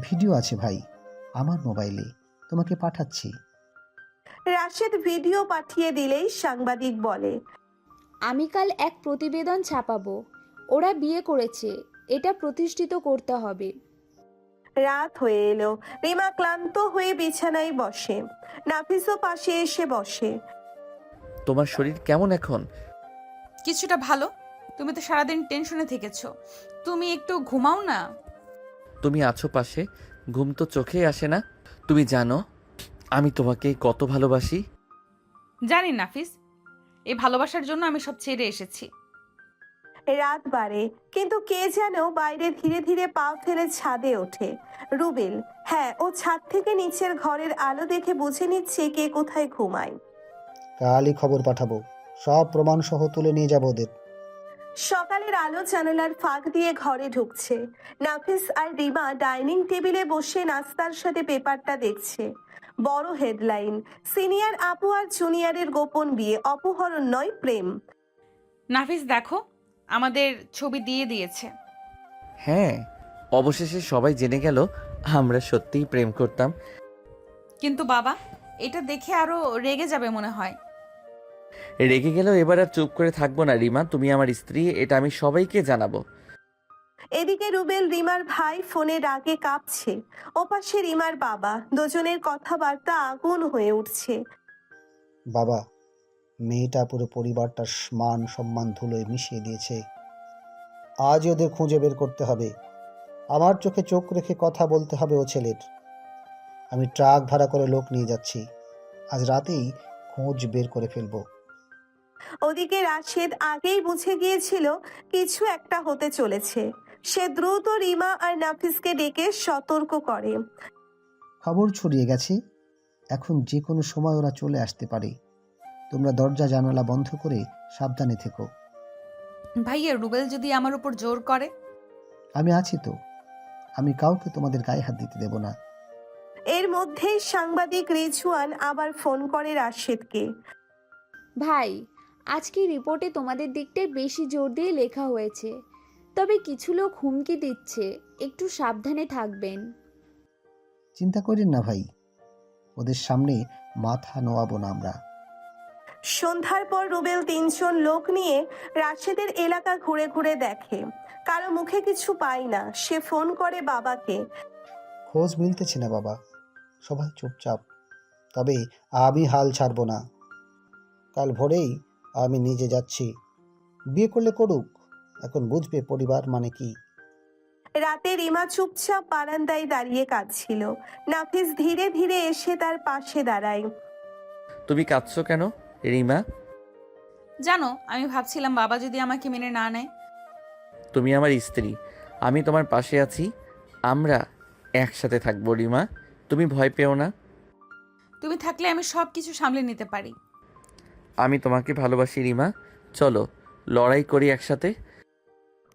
ভিডিও আছে ভাই, আমার মোবাইলে, তোমাকে পাঠাচ্ছি। রাশেদ ভিডিও পাঠিয়ে দিলেই সাংবাদিক বলে, আমি কাল এক প্রতিবেদন ছাপাবো। ওরা বিয়ে করেছে, এটা প্রতিষ্ঠিত করতে হবে। রাত হয়ে এলো। রিমা ক্লান্ত হয়ে বিছানায় বসে। নাফিসও পাশে এসে বসে। তোমার শরীর কেমন এখন? কিছুটা ভালো। তুমি তো সারাদিন টেনশনে থেকেছো, তুমি একটু ঘুমাও না। তুমি আছো পাশে, ঘুম তো চোখে আসে না। তুমি জানো আমি তোমাকে কত ভালোবাসি। জানি নাফিস, এই ভালোবাসার জন্য আমি সব ছেড়ে এসেছি। রাত বাড়ে, কিন্তু কে যেন বাইরে ধীরে ধীরে পা ফেলে ছাদে ওঠে। রুবেল, হ্যাঁ, ও ছাদ থেকে নিচের ঘরের আলো দেখে বুঝে নিচ্ছে কে কোথায় ঘুমায়। কালই খবর পাঠাবো, সব প্রমাণ সহ তুলে নিয়ে যাবো ওদের। সকালের আলো জানালার ফাঁক দিয়ে ঘরে ঢুকছে। নাফিস আর রিমা ডাইনিং টেবিলে বসে নাস্তার সাথে পেপারটা দেখছে। বড় হেডলাইন, সিনিয়র আপু আর জুনিয়রের গোপন বিয়ে, অপহরণ নয় প্রেম। নাফিস দেখো, আমাদের ছবি দিয়ে দিয়েছে। হ্যাঁ, অবশেষে সবাই জেনে গেল আমরা সত্যিই প্রেম করতাম। কিন্তু বাবা এটা দেখে আরো রেগে যাবে মনে হয়। রেগে গেলেও এবার আর চুপ করে থাকবো না রিমা, তুমি আমার স্ত্রী, এটা আমি সবাইকে জানাবো। এদিকে রুবেল রিমার ভাই ফোনে রাগে কাঁপছে। ওপাশে রিমার বাবা, দুজনের কথাবার্তা আগুন হয়ে উঠছে। বাবা, মেয়েটা পুরো পরিবারটার মান সম্মান ধুলোয় মিশিয়ে দিয়েছে। আজ ওদের খুঁজে বের করতে হবে। আমার চোখে চোখ রেখে কথা বলতে হবে ও ছেলের। আমি ট্রাক ভাড়া করে লোক নিয়ে যাচ্ছি, আজ রাতেই খোঁজ বের করে ফেলবো। ওদিকে রাশেদ আগেই বুঝে গিয়েছিল কিছু একটা হতে চলেছে। সে দ্রুত রিমা আর নাফিসকে ডেকে সতর্ক করে। খবর ছড়িয়ে গেছে, এখন যে কোনো সময় ওরা চলে আসতে পারে। তোমরা দরজা জানালা বন্ধ করে সাবধানে থেকো। ভাইয়া, রুবেল যদি আমার উপর জোর করে? আমি আছি তো, আমি কাউকে তোমাদের গায়ে হাত দিতে দেব না। এর মধ্যেই সাংবাদিক রিজওয়ান আবার ফোন করে রাশেদকে। ভাই, আজকে রিপোর্টে তোমাদের দিকটাই বেশি জোর দিয়ে লেখা হয়েছে, তবে কিছু লোক হুমকি দিচ্ছে, একটু সাবধানে থাকবেন। চিন্তা করেন না ভাই, ওদের সামনে মাথা নোয়াবো না আমরা। সন্ধ্যার পর রুবেল 3জন লোক নিয়ে রাশেদের এলাকা ঘুরে ঘুরে দেখে, কারো মুখে কিছু পায় না। সে ফোন করে বাবাকে। খোঁজ মিলতেছে না বাবা, সবাই চুপচাপ। তবে আমি হাল ছাড়বো না। কাল ভোরেই আমি নিজে যাচ্ছি। বিয়ে করলে করুক, এখন বুঝবে পরিবার মানে কি। রাতে রিমা চুপচাপ বারান্দায় দাঁড়িয়ে কাঁদছিল। নাফিস ধীরে ধীরে এসে তার পাশে দাঁড়ায়। তুমি কাঁদছো কেন রিমা? জানো, আমি ভাবছিলাম বাবা যদি আমাকে মেনে না নেয়। তুমি আমার স্ত্রী, আমি তোমার পাশে আছি, আমরা একসাথে থাকবো রিমা, তুমি ভয় পেও না। তুমি থাকলে আমি সব কিছু সামলে নিতে পারি। আমি তোমাকে ভালোবাসি রিমা, চলো লড়াই করি একসাথে।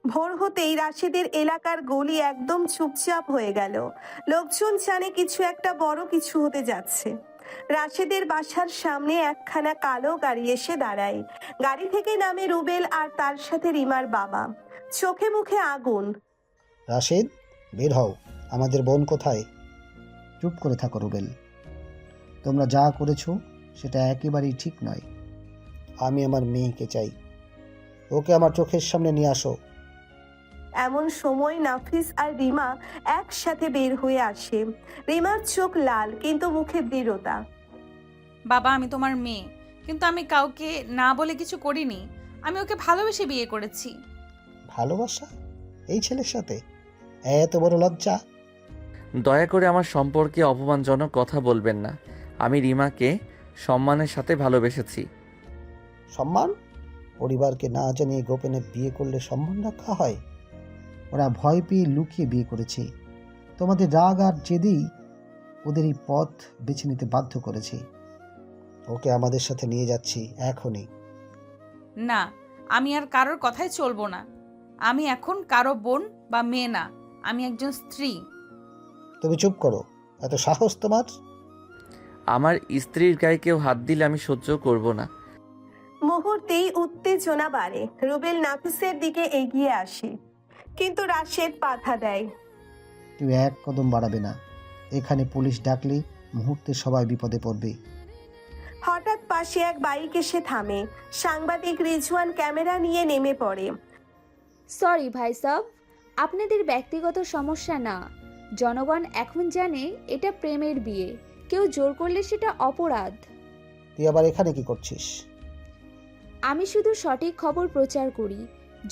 ভোর হতেই রাশেদের এলাকার গলি একদম চুপচাপ হয়ে গেল। লোকজন জানে কিছু একটা বড় কিছু হতে যাচ্ছে। রাশেদের বাসার সামনে একখানা কালো গাড়ি এসে দাঁড়ায়। গাড়ি থেকে নামে রুবেল আর তার সাথে রিমার বাবা। চোখে মুখে আগুন। রাশেদ, বের হও, আমাদের বোন কোথায়? চুপ করে থাকো রুবেল, তোমরা যা করেছো সেটা একেবারেই ঠিক নয়। আমি আমার মেয়েকে চাই, ওকে আমার চোখের সামনে নিয়ে আসো। এমন সময় নাফিস আর রিমা একসাথে বের হয়ে আসে। রিমার চোখ লাল, কিন্তু মুখে দৃঢ়তা। বাবা, আমি তোমার মেয়ে, কিন্তু আমি কাউকে না বলে কিছু করিনি। আমি ওকে ভালোবেসে বিয়ে করেছি। ভালোবাসা? এই ছেলের সাথে? এত বড় লজ্জা! দয়া করে আমার সম্পর্কে অপমানজনক কথা বলবেন না। আমি রিমাকে সম্মানের সাথে ভালোবেসেছি। সম্মান? পরিবারকে না জানিয়ে গোপনে বিয়ে করলে সম্মান রক্ষা হয়? ওরা ভয় পেয়ে লুকিয়ে বিয়ে করেছে। তোমাদের রাগ আর জেদেই ওদের এই পথ বেছে নিতে বাধ্য করেছে। ওকে আমাদের সাথে নিয়ে যাচ্ছি এখনই। না, আমি আর কারোর কথাই চলবো না। আমি এখন কারো বোন বা মেয়ে না, আমি একজন স্ত্রী। তুমি চুপ করো, এত সাহস তোমার? আমার স্ত্রীর গায়ে কেউ হাত দিলে আমি সহ্য করব না। মুহূর্তেই উত্তেজনা বাড়ে। রুবেল নাফিসের দিকে এগিয়ে আসে, কিন্তু রাশেদ বাধা দেয়। কেউ এক কদম বাড়াবে না, এখানে পুলিশ ডাকলে মুহূর্তে সবাই বিপদে পড়বে। হঠাৎ পাশে এক বাইক এসে থামে। সাংবাদিক রিজওয়ান ক্যামেরা নিয়ে নেমে পড়ে। সরি ভাই সাব, আপনাদের ব্যক্তিগত সমস্যা না। জনগণ এখন জানে এটা প্রেমের বিয়ে, কেউ জোর করলে সেটা অপরাধ। তুই আবার এখানে কি করছিস? আমি শুধু সঠিক খবর প্রচার করি।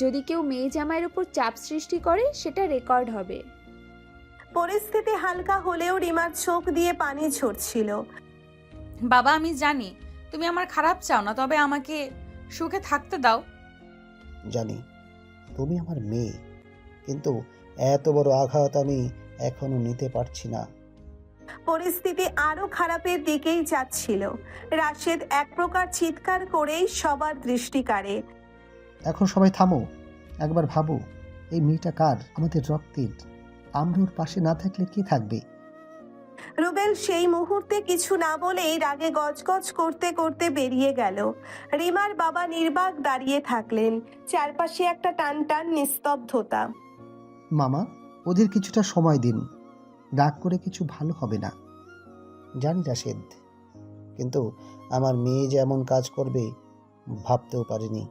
যদি কেউ মেয়ে জামাইয়ের উপর চাপ সৃষ্টি করে সেটা রেকর্ড হবে। পরিস্থিতি হালকা হলেও রিমার চোখ দিয়ে পানি ঝরছিল। বাবা, আমি জানি তুমি আমার খারাপ চাও না, তবে আমাকে সুখে থাকতে দাও। জানি তুমি আমার মেয়ে, কিন্তু এত বড় আঘাত আমি এখনো নিতে পারছি না। পরিস্থিতি আরো খারাপের দিকেই যাচ্ছিল। রাশেদ এক প্রকার চিৎকার করেই সবার দৃষ্টি কাড়ে। এখন সবাই থামো, একবার ভাবো, এই মেয়েটা কার? আমাদের রক্তের। আমরা ওর পাশে না থাকলে কে থাকবে? রুবেল সেই মুহূর্তে কিছু না বলেই রাগে গজগজ করতে করতে বেরিয়ে গেল। রিমার বাবা নির্বাক দাঁড়িয়ে থাকলেন। চারপাশে একটা টান টান নিস্তব্ধতা। মামা, ওদের কিছুটা সময় দিন, রাগ করে কিছু ভালো হবে না। জানি রাশেদ, কিন্তু আমার মেয়ে যে এমন কাজ করবে ভাবতেও পারিনি।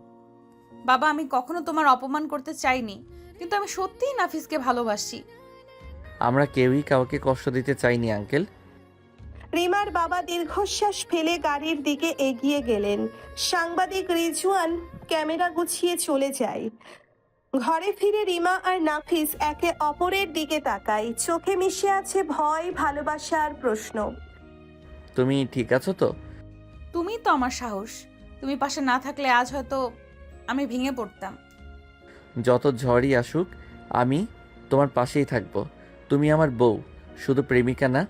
বাবা, আমি কখনো তোমার অপমান করতে চাইনি, কিন্তু আমি সত্যিই নাফিসকে ভালোবাসি। আমরা কেউই কাউকে কষ্ট দিতে চাইনি আঙ্কেল। রিমার বাবা দীর্ঘশ্বাস ফেলে গাড়ির দিকে এগিয়ে গেলেন। সাংবাদিক রিজওয়ান ক্যামেরা গুছিয়ে চলে যায়। ঘরে ফিরে রিমা আর নাফিস একে অপরের দিকে তাকায়। চোখে মিশে আছে ভয়, ভালোবাসা আর প্রশ্ন। তুমি ঠিক আছো তো? তুমি তো আমার সাহস। তুমি পাশে না থাকলে আজ হয়তো আমি ভেঙে পড়তাম। যত ঝড়ই আসুক আমি তোমার পাশেই থাকবো। তুমি আমার বউ, শুধু প্রেমিকা না।